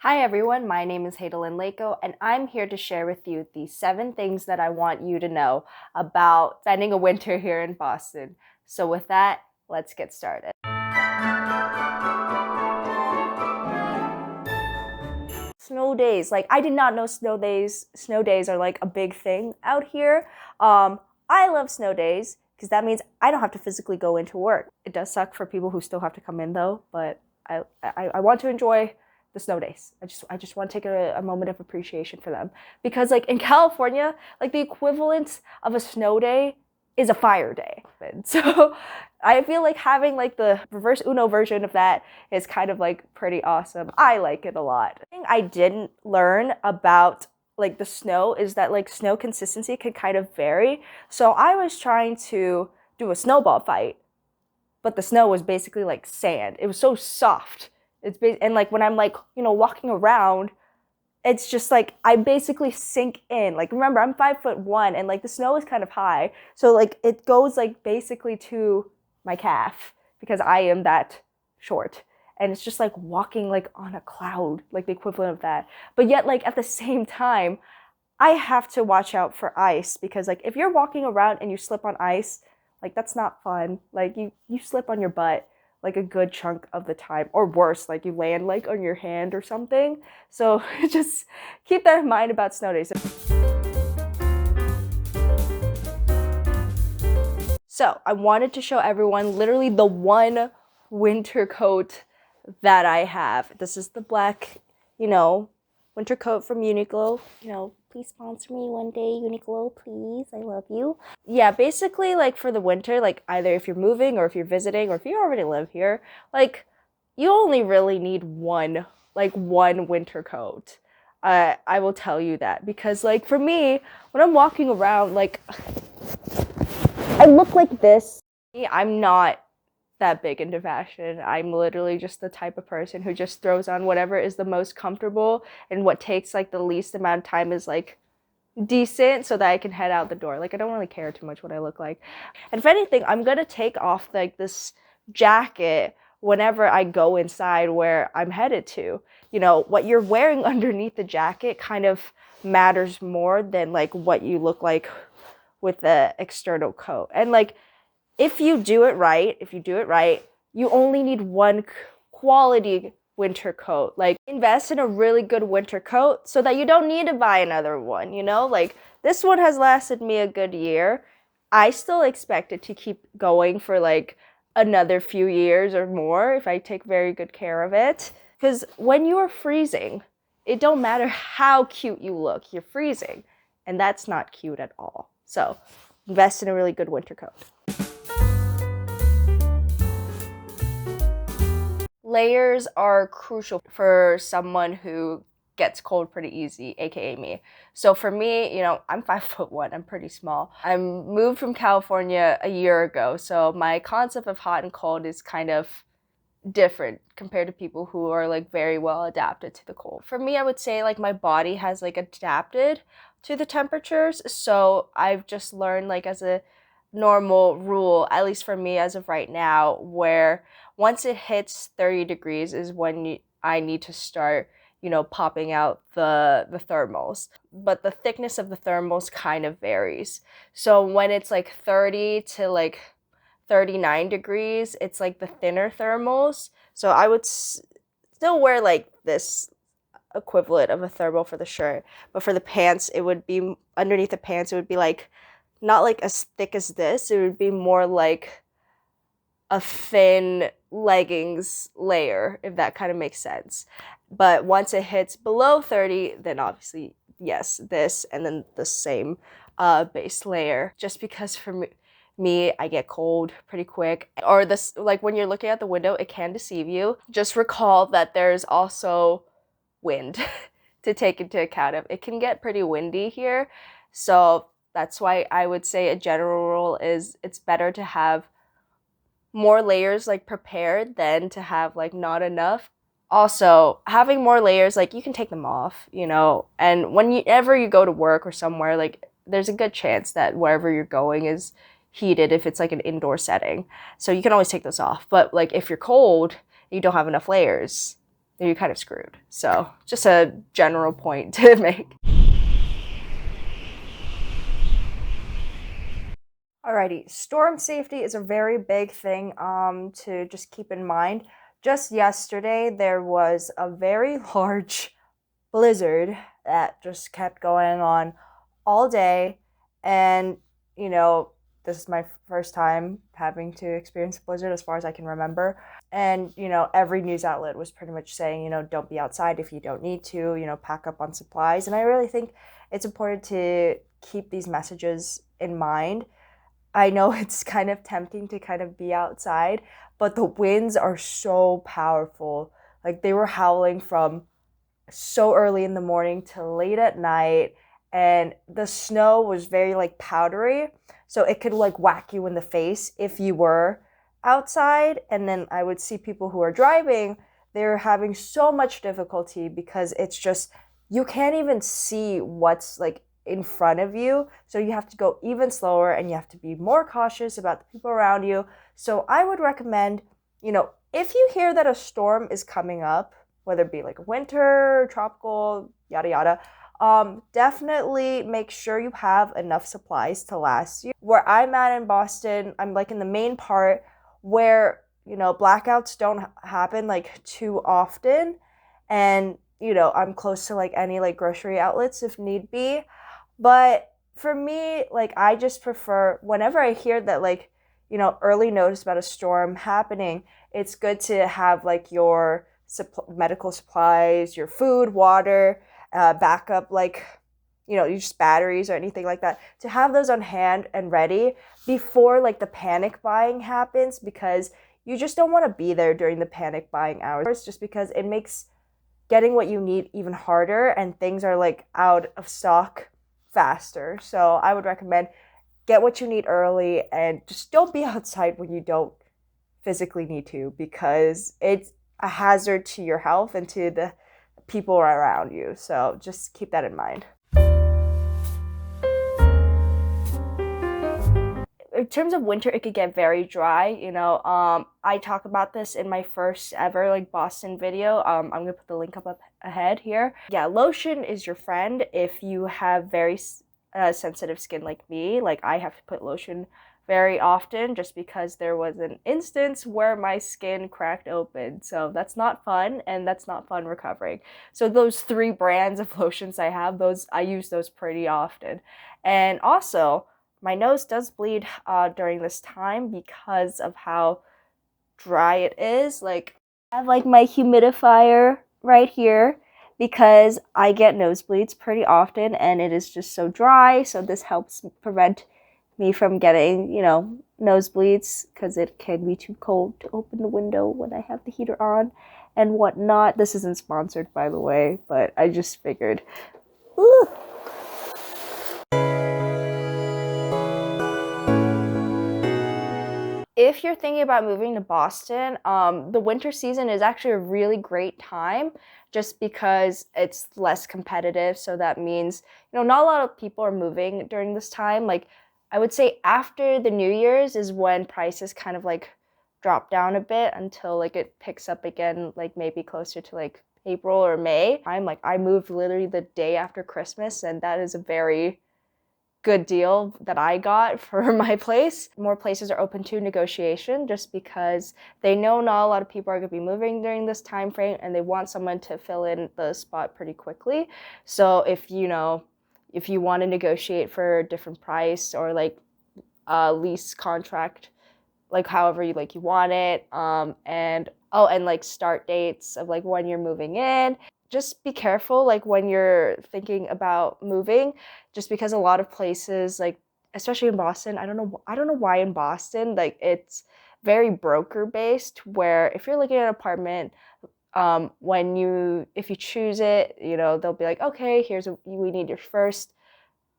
Hi everyone, my name is Hadel-Lynn, and I'm here to share with you the 7 things that I want you to know about spending a winter here in Boston. So with that, let's get started. Snow days. I did not know snow days are like a big thing out here. I love snow days because that means I don't have to physically go into work. It does suck for people who still have to come in though, but I want to enjoy the snow days. I just want to take a moment of appreciation for them because in California, the equivalent of a snow day is a fire day. So I feel like having the reverse Uno version of that is kind of pretty awesome. I like it a lot. The thing I didn't learn about the snow is that snow consistency could kind of vary. So I was trying to do a snowball fight, but the snow was basically like sand. It was so soft. And when I'm walking around, it's just I basically sink in. Remember, I'm 5'1" and the snow is kind of high. So it goes basically to my calf because I am that short. And it's just walking on a cloud, the equivalent of that. But yet at the same time, I have to watch out for ice because if you're walking around and you slip on ice, that's not fun. You slip on your butt a good chunk of the time, or worse, you land on your hand or something. So just keep that in mind about snow days. So I wanted to show everyone literally the one winter coat that I have. This is the black, winter coat from Uniqlo. Please sponsor me one day, Uniqlo, please. I love you. Yeah, basically for the winter, either if you're moving or if you're visiting or if you already live here, you only really need one winter coat. I will tell you that because for me, when I'm walking around, I look like this. I'm not that big into fashion. I'm literally just the type of person who just throws on whatever is the most comfortable and what takes the least amount of time is decent so that I can head out the door. I don't really care too much what I look like. And if anything, I'm gonna take off this jacket whenever I go inside where I'm headed to. What you're wearing underneath the jacket kind of matters more than what you look like with the external coat. And if you do it right, you only need one quality winter coat. Invest in a really good winter coat so that you don't need to buy another one, this one has lasted me a good year. I still expect it to keep going for another few years or more if I take very good care of it. Because when you are freezing, it don't matter how cute you look, you're freezing. And that's not cute at all. So invest in a really good winter coat. Layers are crucial for someone who gets cold pretty easy, aka me. So for me, I'm 5'1", I'm pretty small. I moved from California a year ago, so my concept of hot and cold is kind of different compared to people who are very well adapted to the cold. For me, I would say my body has adapted to the temperatures, so I've just learned as a normal rule, at least for me as of right now, where once it hits 30 degrees is when I need to start, popping out the thermals. But the thickness of the thermals kind of varies. So when it's 30 to 39 degrees, it's the thinner thermals. So I would still wear this equivalent of a thermal for the shirt. But for the pants, it would be, underneath the pants, it would be not as thick as this. It would be more a thin leggings layer, if that kind of makes sense. But once it hits below 30, then obviously, yes, this and then the same base layer. Just because for me, I get cold pretty quick. Or this, when you're looking out the window, it can deceive you. Just recall that there's also wind to take into account of. It can get pretty windy here. So that's why I would say a general rule is it's better to have more layers prepared than to have not enough. Also, having more layers, you can take them off, and whenever you go to work or somewhere, there's a good chance that wherever you're going is heated if it's an indoor setting. So you can always take those off. But if you're cold, you don't have enough layers, you're kind of screwed. So just a general point to make. Alrighty, storm safety is a very big thing to just keep in mind. Just yesterday, there was a very large blizzard that just kept going on all day. And, you know, this is my first time having to experience a blizzard as far as I can remember. And, you know, every news outlet was pretty much saying, you know, don't be outside if you don't need to, you know, pack up on supplies. And I really think it's important to keep these messages in mind. I know it's kind of tempting to kind of be outside, but the winds are so powerful. Like they were howling from so early in the morning to late at night, and the snow was very like powdery, so it could like whack you in the face if you were outside. And then I would see people who are driving, they're having so much difficulty because it's just you can't even see what's like in front of you, so you have to go even slower and you have to be more cautious about the people around you. So I would recommend, you know, if you hear that a storm is coming up, whether it be like winter, tropical, yada yada, definitely make sure you have enough supplies to last you. Where I'm at in Boston, I'm like in the main part where, you know, blackouts don't happen like too often. And, you know, I'm close to like any like grocery outlets if need be. But for me, like I just prefer whenever I hear that like, you know, early notice about a storm happening, it's good to have like your medical supplies, your food, water, backup, like, you know, just batteries or anything like that, to have those on hand and ready before like the panic buying happens, because you just don't want to be there during the panic buying hours, just because it makes getting what you need even harder and things are like out of stock faster. So I would recommend get what you need early and just don't be outside when you don't physically need to, because it's a hazard to your health and to the people around you. So just keep that in mind. In terms of winter, it could get very dry. You know, I talk about this in my first ever like Boston video. I'm gonna put the link up ahead here. Yeah, lotion is your friend if you have very sensitive skin like me. Like I have to put lotion very often just because there was an instance where my skin cracked open. So that's not fun, and that's not fun recovering. So those 3 brands of lotions I have, I use those pretty often. And also, my nose does bleed during this time because of how dry it is. Like I have like my humidifier right here because I get nosebleeds pretty often and it is just so dry. So this helps prevent me from getting, you know, nosebleeds, because it can be too cold to open the window when I have the heater on and whatnot. This isn't sponsored, by the way, but I just figured. Ooh. If you're thinking about moving to Boston, the winter season is actually a really great time just because it's less competitive. So that means, you know, not a lot of people are moving during this time. Like I would say after the New Year's is when prices kind of like drop down a bit until like it picks up again, like maybe closer to like April or May. I moved literally the day after Christmas, and that is a very good deal that I got for my place. More places are open to negotiation just because they know not a lot of people are going to be moving during this time frame and they want someone to fill in the spot pretty quickly. So if you want to negotiate for a different price or like a lease contract, like however you want it, and like start dates of like when you're moving in. Just be careful like when you're thinking about moving, just because a lot of places, like especially in Boston, I don't know why in Boston, like it's very broker based, where if you're looking at an apartment, if you choose it, you know, they'll be like, okay, we need your first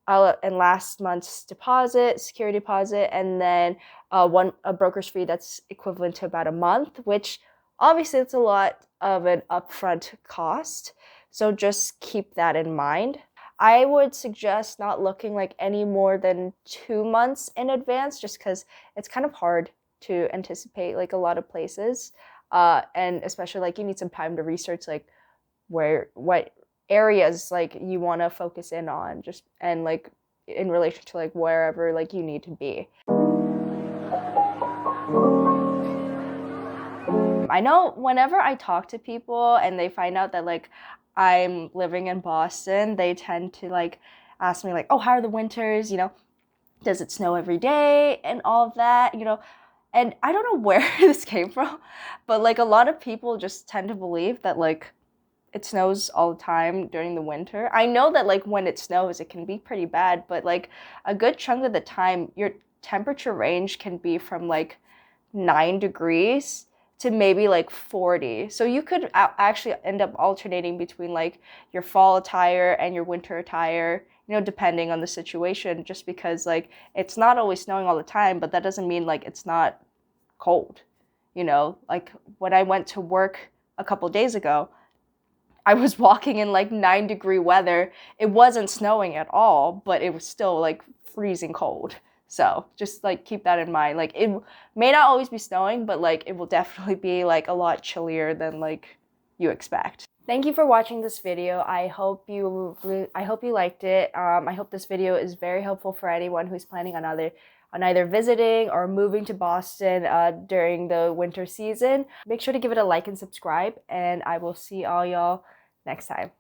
and last month's deposit, security deposit, and then a broker's fee that's equivalent to about a month, which obviously it's a lot of an upfront cost. So just keep that in mind. I would suggest not looking like any more than 2 months in advance, just because it's kind of hard to anticipate like a lot of places. And especially like you need some time to research like what areas like you want to focus in on, just and like in relation to like wherever like you need to be. I know whenever I talk to people and they find out that like I'm living in Boston, they tend to like ask me like, "Oh, how are the winters? You know, does it snow every day?" and all of that, you know. And I don't know where this came from, but like a lot of people just tend to believe that like it snows all the time during the winter. I know that like when it snows, it can be pretty bad, but like a good chunk of the time, your temperature range can be from like 9 degrees to maybe like 40. So you could actually end up alternating between like your fall attire and your winter attire, you know, depending on the situation, just because like it's not always snowing all the time, but that doesn't mean like it's not cold. You know, like when I went to work a couple days ago, I was walking in like 9-degree weather. It wasn't snowing at all, but it was still like freezing cold. So just like keep that in mind. Like it may not always be snowing, but like it will definitely be like a lot chillier than like you expect. Thank you for watching this video. I hope you liked it. I hope this video is very helpful for anyone who's planning on either visiting or moving to Boston during the winter season. Make sure to give it a like and subscribe, and I will see all y'all next time.